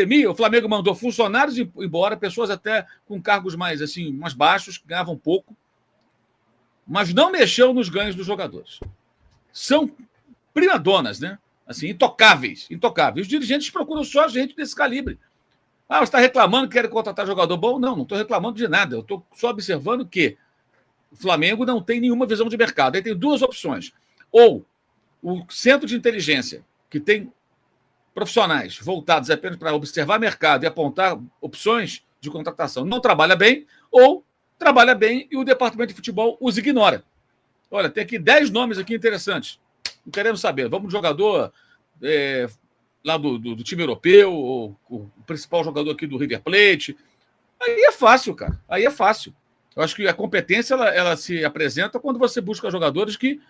pandemia, o Flamengo mandou funcionários embora, pessoas até com cargos mais, assim, mais baixos, que ganhavam pouco, mas não mexeu nos ganhos dos jogadores. São primadonas, né? Assim, intocáveis. Os dirigentes procuram só gente desse calibre. Ah, você está reclamando que quer contratar jogador bom? Não estou reclamando de nada. Eu estou só observando que o Flamengo não tem nenhuma visão de mercado. Aí tem duas opções. Ou o centro de inteligência, que tem profissionais voltados apenas para observar mercado e apontar opções de contratação, não trabalha bem, ou trabalha bem e o departamento de futebol os ignora. Olha, tem aqui 10 nomes aqui interessantes. Não queremos saber. Vamos de jogador lá do time europeu, ou o principal jogador aqui do River Plate. Aí é fácil, cara. Aí é fácil. Eu acho que a competência ela se apresenta quando você busca jogadores que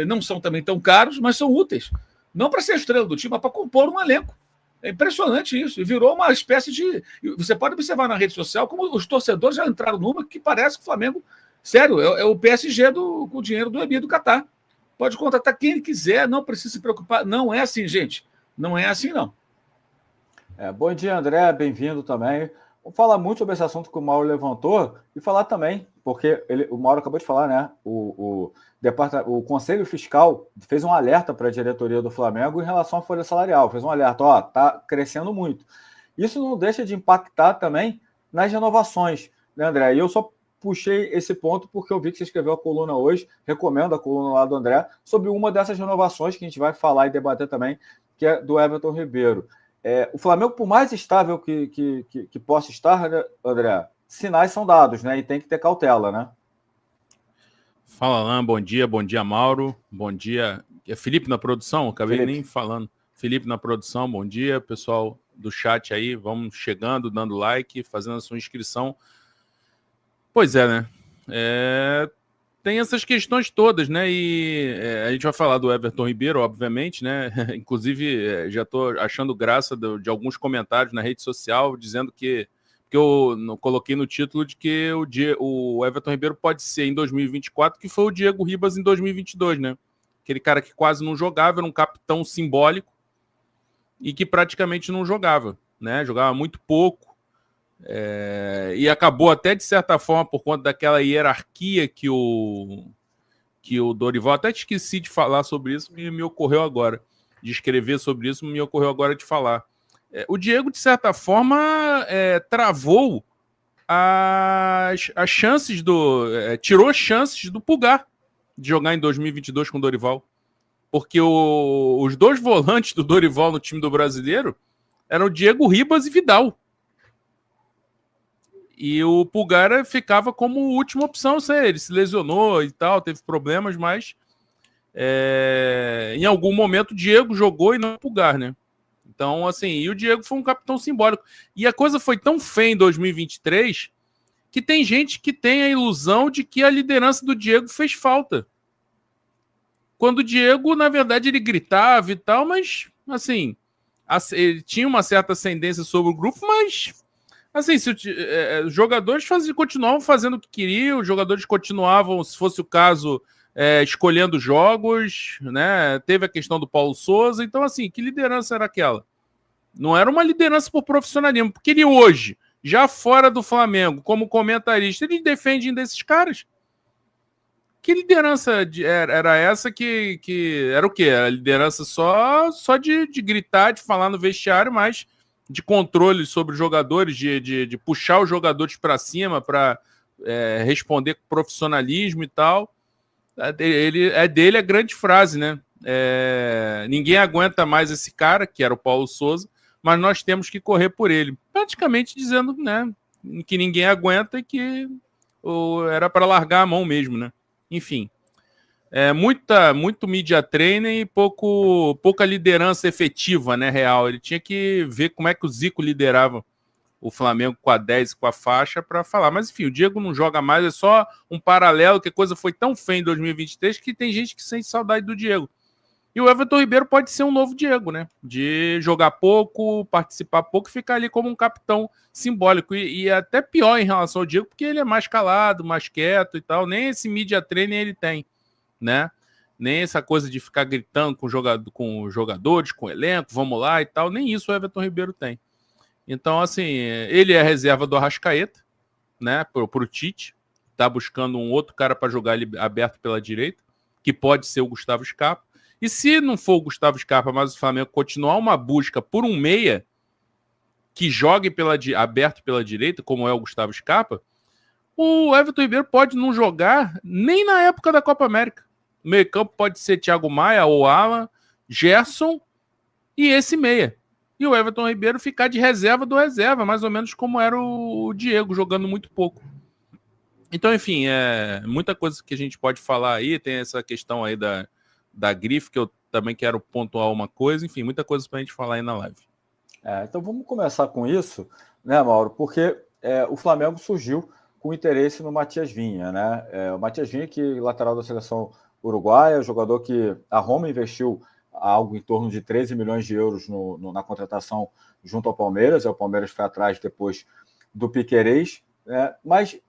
não são também tão caros, mas são úteis. Não para ser estrela do time, mas para compor um elenco. É impressionante isso. E virou uma espécie de... Você pode observar na rede social como os torcedores já entraram numa que parece que o Flamengo... Sério, é o PSG com o dinheiro do EBI do Catar. Pode contratar quem ele quiser, não precisa se preocupar. Não é assim, gente. Não é assim, não. Bom dia, André. Bem-vindo também. Vamos falar muito sobre esse assunto que o Mauro levantou e falar também, porque o Mauro acabou de falar, né? O Conselho Fiscal fez um alerta para a diretoria do Flamengo em relação à folha salarial. Fez um alerta, tá crescendo muito. Isso não deixa de impactar também nas renovações, né, André? E eu só puxei esse ponto porque eu vi que você escreveu a coluna hoje, recomendo a coluna lá do André, sobre uma dessas renovações que a gente vai falar e debater também, que é do Everton Ribeiro. O Flamengo, por mais estável que possa estar, né, André, sinais são dados, né? E tem que ter cautela, né? Fala, Alain. Bom dia, Mauro. Bom dia. É Felipe na produção? Acabei Felipe. Nem falando. Felipe na produção, bom dia. Pessoal do chat aí, vamos chegando, dando like, fazendo a sua inscrição. Pois é, né? Tem essas questões todas, né? E a gente vai falar do Everton Ribeiro, obviamente, né? Inclusive, já estou achando graça de alguns comentários na rede social dizendo que eu coloquei no título de que o Everton Ribeiro pode ser em 2024 que foi o Diego Ribas em 2022, né? Aquele cara que quase não jogava, era um capitão simbólico e que praticamente não jogava, né? Jogava muito pouco. E acabou até, de certa forma, por conta daquela hierarquia que o Dorival... Até esqueci de falar sobre isso, me ocorreu agora. De escrever sobre isso, me ocorreu agora de falar. O Diego, de certa forma, travou as chances tirou chances do Pulgar de jogar em 2022 com o Dorival. Porque os dois volantes do Dorival no time do Brasileiro eram o Diego Ribas e Vidal. E o Pulgar ficava como última opção. Ele se lesionou e tal, teve problemas, mas em algum momento o Diego jogou e não o Pulgar, né? Então, assim, e o Diego foi um capitão simbólico. E a coisa foi tão feia em 2023 que tem gente que tem a ilusão de que a liderança do Diego fez falta. Quando o Diego, na verdade, ele gritava e tal, mas, assim, ele tinha uma certa ascendência sobre o grupo, mas... Assim, os jogadores continuavam fazendo o que queriam, os jogadores continuavam, se fosse o caso, escolhendo jogos, né? Teve a questão do Paulo Souza, então, assim, que liderança era aquela? Não era uma liderança por profissionalismo, porque ele hoje, já fora do Flamengo, como comentarista, ele defende desses caras. Que liderança era essa que era o quê? Era liderança só de gritar, de falar no vestiário, mas de controle sobre os jogadores, de puxar os jogadores para cima para responder com profissionalismo e tal. Dele a grande frase, né? Ninguém aguenta mais esse cara, que era o Paulo Souza, mas nós temos que correr por ele. Praticamente dizendo, né, que ninguém aguenta e que era para largar a mão mesmo, né? Enfim. Muito media training e pouca liderança efetiva, né, real. Ele tinha que ver como é que o Zico liderava o Flamengo com a 10 e com a faixa para falar. Mas, enfim, o Diego não joga mais, é só um paralelo, que a coisa foi tão feia em 2023 que tem gente que sente saudade do Diego. E o Everton Ribeiro pode ser um novo Diego, né? De jogar pouco, participar pouco e ficar ali como um capitão simbólico. E até pior em relação ao Diego, porque ele é mais calado, mais quieto e tal. Nem esse media training ele tem, né? Nem essa coisa de ficar gritando com os jogadores, com o elenco, vamos lá e tal. Nem isso o Everton Ribeiro tem. Então, assim, ele é a reserva do Arrascaeta, né, pro Tite. Tá buscando um outro cara para jogar ele aberto pela direita, que pode ser o Gustavo Scarpa. E se não for o Gustavo Scarpa, mas o Flamengo continuar uma busca por um meia que jogue aberto pela direita, como é o Gustavo Scarpa, o Everton Ribeiro pode não jogar nem na época da Copa América. O meio-campo pode ser Thiago Maia ou Alan, Gerson e esse meia. E o Everton Ribeiro ficar de reserva do reserva, mais ou menos como era o Diego, jogando muito pouco. Então, enfim, muita coisa que a gente pode falar aí. Tem essa questão aí da grife, que eu também quero pontuar uma coisa. Enfim, muita coisa para a gente falar aí na live. Então vamos começar com isso, né, Mauro? Porque o Flamengo surgiu com interesse no Matias Vinha, né? O Matias Vinha, que é lateral da seleção uruguaia, jogador que a Roma investiu algo em torno de 13 milhões de euros na contratação junto ao Palmeiras. O Palmeiras foi atrás depois do Piquerez, né? Mas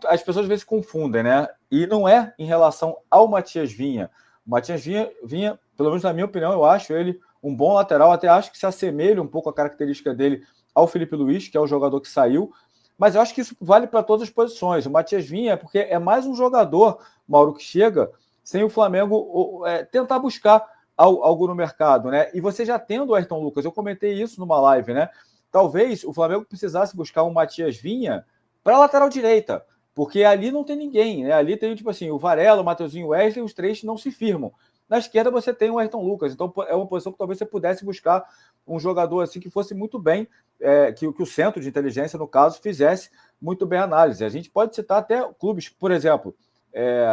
as pessoas às vezes confundem, né? E não é em relação ao Matias Vinha. O Matias Vinha, pelo menos na minha opinião, eu acho ele um bom lateral, até acho que se assemelha um pouco a característica dele ao Felipe Luiz, que é o jogador que saiu, mas eu acho que isso vale para todas as posições. O Matias Vinha porque é mais um jogador, Mauro, que chega sem o Flamengo tentar buscar algo no mercado, né? E você já tendo o Ayrton Lucas, eu comentei isso numa live, né? Talvez o Flamengo precisasse buscar um Matias Vinha para a lateral direita, porque ali não tem ninguém, né? Ali tem, tipo assim, o Varela, o Mateuzinho, o Wesley, os três não se firmam. Na esquerda você tem o Ayrton Lucas, então é uma posição que talvez você pudesse buscar um jogador assim que fosse muito bem, que o centro de inteligência, no caso, fizesse muito bem a análise. A gente pode citar até clubes, por exemplo,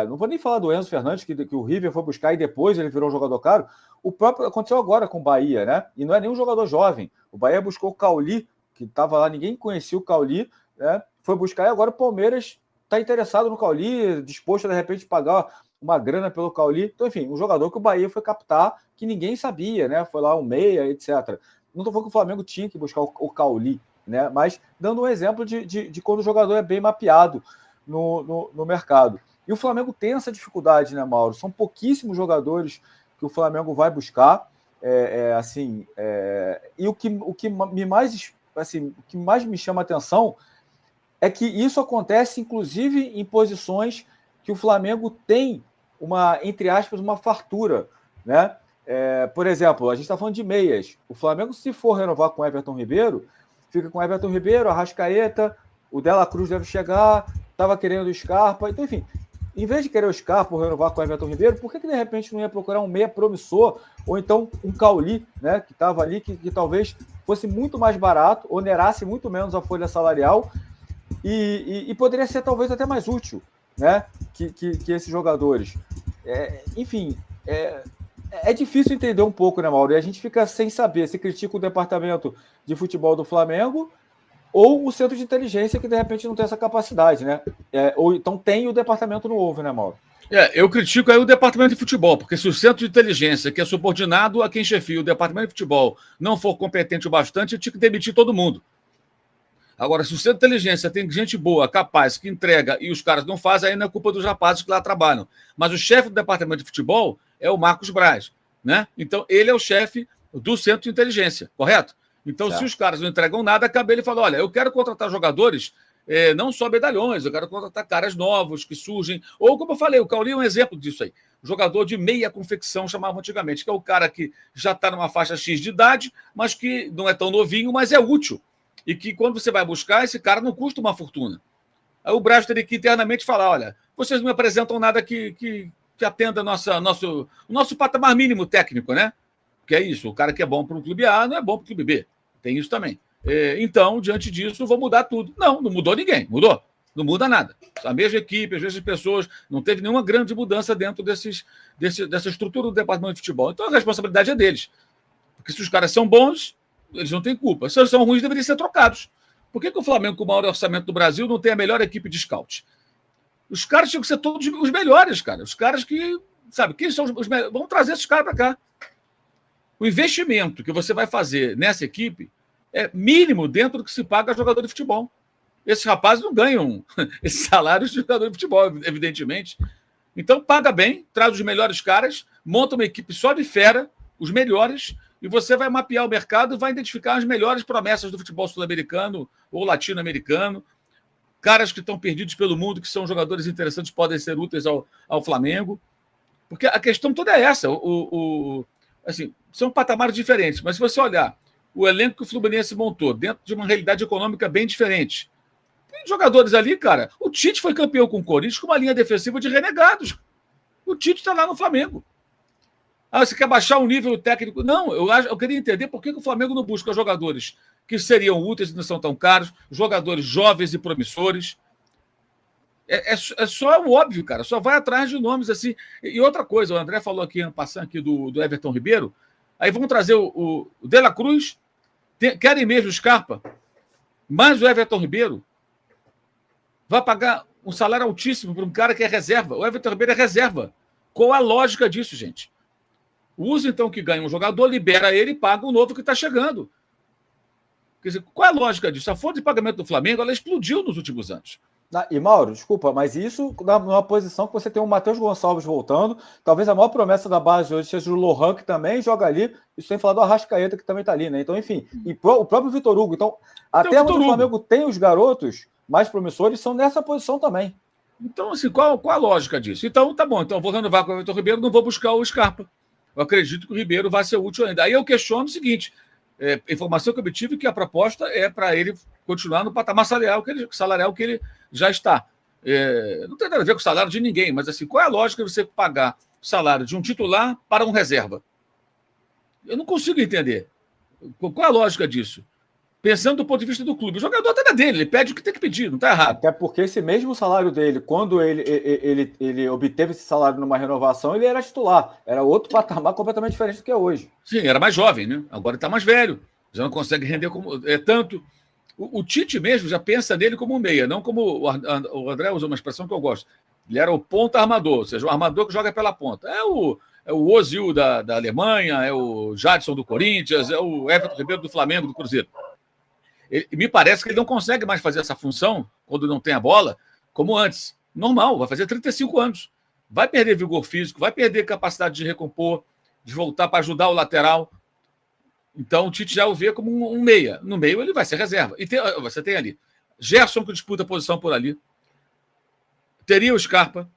não vou nem falar do Enzo Fernandes, que o River foi buscar e depois ele virou um jogador caro. O próprio aconteceu agora com o Bahia, né? E não é nenhum jogador jovem. O Bahia buscou o Cauli, que estava lá, ninguém conhecia o Cauli, né? Foi buscar e agora o Palmeiras está interessado no Cauli, disposto a, de repente, pagar uma grana pelo Cauli. Então, enfim, um jogador que o Bahia foi captar, que ninguém sabia, né? Foi lá um meia, etc. Não estou falando que o Flamengo tinha que buscar o Cauli, né? Mas dando um exemplo de quando o jogador é bem mapeado no mercado. E o Flamengo tem essa dificuldade, né, Mauro? São pouquíssimos jogadores que o Flamengo vai buscar. E o que mais me chama a atenção é que isso acontece, inclusive, em posições que o Flamengo tem entre aspas, uma fartura, né? Por exemplo, a gente está falando de meias. O Flamengo, se for renovar com o Everton Ribeiro, fica com o Everton Ribeiro, Arrascaeta, o Dela Cruz deve chegar, estava querendo o Scarpa, então, enfim, em vez de querer o Scarpa ou renovar com o Everton Ribeiro, por que de repente não ia procurar um meia promissor, ou então um Cauli, né, que estava ali, que talvez fosse muito mais barato, onerasse muito menos a folha salarial, e poderia ser talvez até mais útil, né, que esses jogadores. Enfim, é difícil entender um pouco, né, Mauro? E a gente fica sem saber se critica o departamento de futebol do Flamengo ou o centro de inteligência que de repente não tem essa capacidade, né? Ou então tem o departamento novo, né, Mauro? Eu critico aí o departamento de futebol, porque se o centro de inteligência, que é subordinado a quem chefia o departamento de futebol, não for competente o bastante, eu tinha que demitir todo mundo. Agora, se o centro de inteligência tem gente boa, capaz, que entrega e os caras não fazem, aí não é culpa dos rapazes que lá trabalham. Mas o chefe do departamento de futebol é o Marcos Braz, né? Então, ele é o chefe do centro de inteligência, correto? Então, certo. Se os caras não entregam nada, cabe ele falar, olha, eu quero contratar jogadores, não só medalhões, eu quero contratar caras novos que surgem. Ou, como eu falei, o Cauli é um exemplo disso aí. Jogador de meia confecção, chamavam antigamente, que é o cara que já está numa faixa X de idade, mas que não é tão novinho, mas é útil. E que quando você vai buscar, esse cara não custa uma fortuna. Aí o Braz teria que internamente falar, olha, vocês não me apresentam nada que atenda o nosso patamar mínimo técnico, né? Que é isso, o cara que é bom para um clube A não é bom para o clube B. Tem isso também. Então, diante disso, vou mudar tudo. Não mudou ninguém, mudou. Não muda nada. A mesma equipe, as mesmas pessoas, não teve nenhuma grande mudança dentro dessa estrutura do departamento de futebol. Então, a responsabilidade é deles. Porque se os caras são bons, eles não têm culpa. Se eles são ruins, deveriam ser trocados. Por que o Flamengo, com o maior orçamento do Brasil, não tem a melhor equipe de scout? Os caras tinham que ser todos os melhores, cara. Os caras que, sabe, quem são os melhores? Vamos trazer esses caras para cá. O investimento que você vai fazer nessa equipe é mínimo dentro do que se paga a jogador de futebol. Esses rapazes não ganham esses salários de jogador de futebol, evidentemente. Então, paga bem, traz os melhores caras, monta uma equipe só de fera, os melhores, e você vai mapear o mercado e vai identificar as melhores promessas do futebol sul-americano ou latino-americano, caras que estão perdidos pelo mundo, que são jogadores interessantes, podem ser úteis ao Flamengo. Porque a questão toda é essa. Assim, são patamares diferentes, mas se você olhar o elenco que o Fluminense montou dentro de uma realidade econômica bem diferente, tem jogadores ali, cara. O Tite foi campeão com o Corinthians com uma linha defensiva de renegados. O Tite está lá no Flamengo. Você quer baixar o nível técnico? Não, eu queria entender por que o Flamengo não busca jogadores que seriam úteis e não são tão caros, jogadores jovens e promissores. É só o óbvio, cara. Só vai atrás de nomes assim. E outra coisa, o André falou aqui, passando aqui do Everton Ribeiro. Aí vamos trazer o De La Cruz. Querem mesmo o Scarpa? Mas o Everton Ribeiro vai pagar um salário altíssimo para um cara que é reserva. O Everton Ribeiro é reserva. Qual a lógica disso, gente? Usa então que ganha um jogador, libera ele e paga o novo que está chegando. Quer dizer, qual é a lógica disso? A folha de pagamento do Flamengo ela explodiu nos últimos anos. E Mauro, desculpa, mas isso numa posição que você tem o Matheus Gonçalves voltando, talvez a maior promessa da base hoje seja o Lohan, que também joga ali, isso sem falar do Arrascaeta, que também está ali, né? Então, enfim, e o próprio Vitor Hugo. Então, até onde o Flamengo tem os garotos mais promissores, são nessa posição também. Então, assim, qual a lógica disso? Então, tá bom, então eu vou renovar com o Everton Ribeiro, não vou buscar o Scarpa. Eu acredito que o Ribeiro vai ser útil ainda. Aí eu questiono o seguinte, informação que eu obtive é que a proposta é para ele continuar no patamar salarial que ele já está. Não tem nada a ver com o salário de ninguém, mas assim, qual é a lógica de você pagar o salário de um titular para um reserva? Eu não consigo entender. Qual é a lógica disso? Pensando do ponto de vista do clube. O jogador está dele, ele pede o que tem que pedir, não está errado. Até porque esse mesmo salário dele, quando ele obteve esse salário numa renovação, ele era titular. Era outro patamar completamente diferente do que é hoje. Sim, era mais jovem, né? Agora ele está mais velho. Já não consegue render como tanto. O Tite mesmo já pensa nele como um meia, não como o André usou uma expressão que eu gosto. Ele era o ponta armador, ou seja, o armador que joga pela ponta. É o Ozil da Alemanha, é o Jadson do Corinthians, é o Everton Ribeiro do Flamengo, do Cruzeiro. Me parece que ele não consegue mais fazer essa função, quando não tem a bola, como antes. Normal, vai fazer 35 anos. Vai perder vigor físico, vai perder capacidade de recompor, de voltar para ajudar o lateral. Então o Tite já o vê como um meia. No meio ele vai ser reserva. E você tem ali Gerson, que disputa a posição por ali. Teria o Scarpa,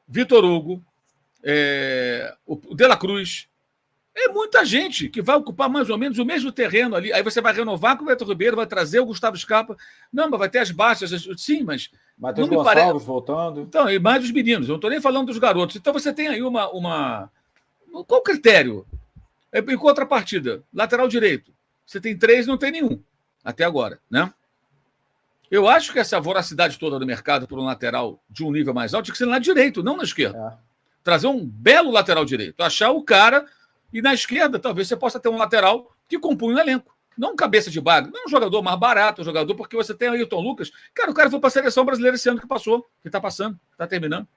Vitor Hugo, o De La Cruz. É muita gente que vai ocupar mais ou menos o mesmo terreno ali. Aí você vai renovar com o Everton Ribeiro, vai trazer o Gustavo Scarpa. Não, mas vai ter as baixas. Sim, mas... Matheus Gonçalves voltando. Então, e mais os meninos. Eu não estou nem falando dos garotos. Então você tem aí uma... Qual o critério? Em contrapartida, lateral direito. Você tem 3, não tem nenhum. Até agora, né? Eu acho que essa voracidade toda do mercado por um lateral de um nível mais alto tinha que ser no lado direito, não na esquerda. Trazer um belo lateral direito. Achar o cara... E na esquerda, talvez você possa ter um lateral que compunha um elenco. Não um cabeça de bagre, não um jogador mais barato, um jogador, porque você tem o Ayrton Lucas. Cara, o cara foi para a seleção brasileira esse ano que passou, que está passando, está terminando.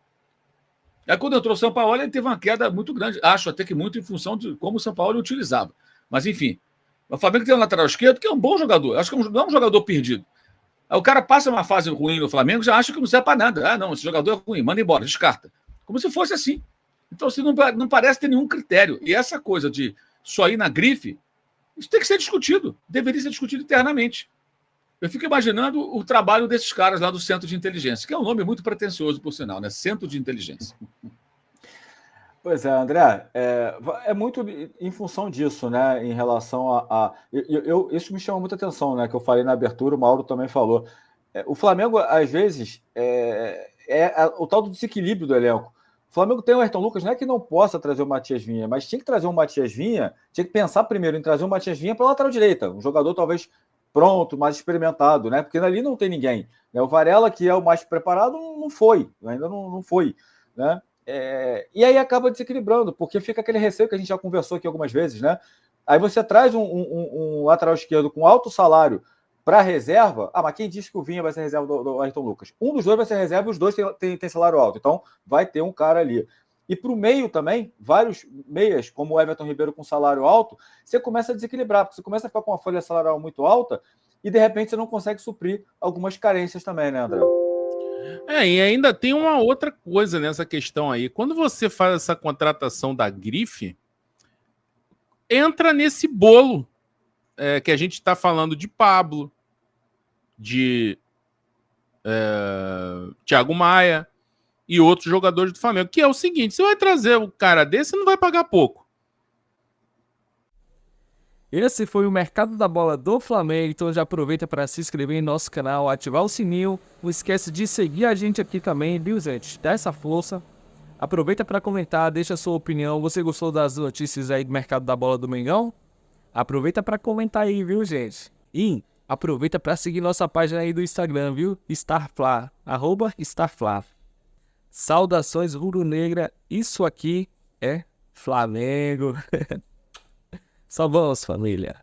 Aí quando entrou o São Paulo, ele teve uma queda muito grande. Acho até que muito em função de como o São Paulo utilizava. Mas, enfim, o Flamengo tem um lateral esquerdo que é um bom jogador. Acho que não é um jogador perdido. Aí o cara passa uma fase ruim no Flamengo, já acha que não serve para nada. Ah, não, esse jogador é ruim, manda embora, descarta. Como se fosse assim. Então, assim, não parece ter nenhum critério. E essa coisa de só ir na grife, isso tem que ser discutido. Deveria ser discutido internamente. Eu fico imaginando o trabalho desses caras lá do Centro de Inteligência, que é um nome muito pretensioso, por sinal, né? Centro de Inteligência. Pois é, André, é muito em função disso, né? Em relação isso me chama muita atenção, né? Que eu falei na abertura, o Mauro também falou. O Flamengo, às vezes, o tal do desequilíbrio do elenco. O Flamengo tem o Ayrton Lucas, não é que não possa trazer o Matias Vinha, mas tinha que trazer o Matias Vinha, tinha que pensar primeiro em trazer o Matias Vinha para a lateral direita, um jogador talvez pronto, mais experimentado, né? Porque ali não tem ninguém. O Varela, que é o mais preparado, não foi, ainda não foi, né? E aí acaba desequilibrando, porque fica aquele receio que a gente já conversou aqui algumas vezes, né? Aí você traz um lateral esquerdo com alto salário para reserva, mas quem disse que o Vinha vai ser reserva do Ayrton Lucas? Um dos dois vai ser reserva e os dois têm salário alto. Então, vai ter um cara ali. E para o meio também, vários meias, como o Everton Ribeiro com salário alto, você começa a desequilibrar, porque você começa a ficar com uma folha salarial muito alta e, de repente, você não consegue suprir algumas carências também, né, André? E ainda tem uma outra coisa nessa questão aí. Quando você faz essa contratação da grife, entra nesse bolo que a gente está falando de Pablo, de Thiago Maia e outros jogadores do Flamengo, que é o seguinte, você vai trazer um cara desse, você não vai pagar pouco. Esse foi o Mercado da Bola do Flamengo, então já aproveita para se inscrever em nosso canal, ativar o sininho, não esquece de seguir a gente aqui também, viu, gente? Dá essa força. Aproveita para comentar, deixa a sua opinião. Você gostou das notícias aí do Mercado da Bola do Mengão? Aproveita para comentar aí, viu, gente? E aproveita para seguir nossa página aí do Instagram, viu? Starfla, @Starfla. Saudações rubro-negra, isso aqui é Flamengo. Só vamos, família.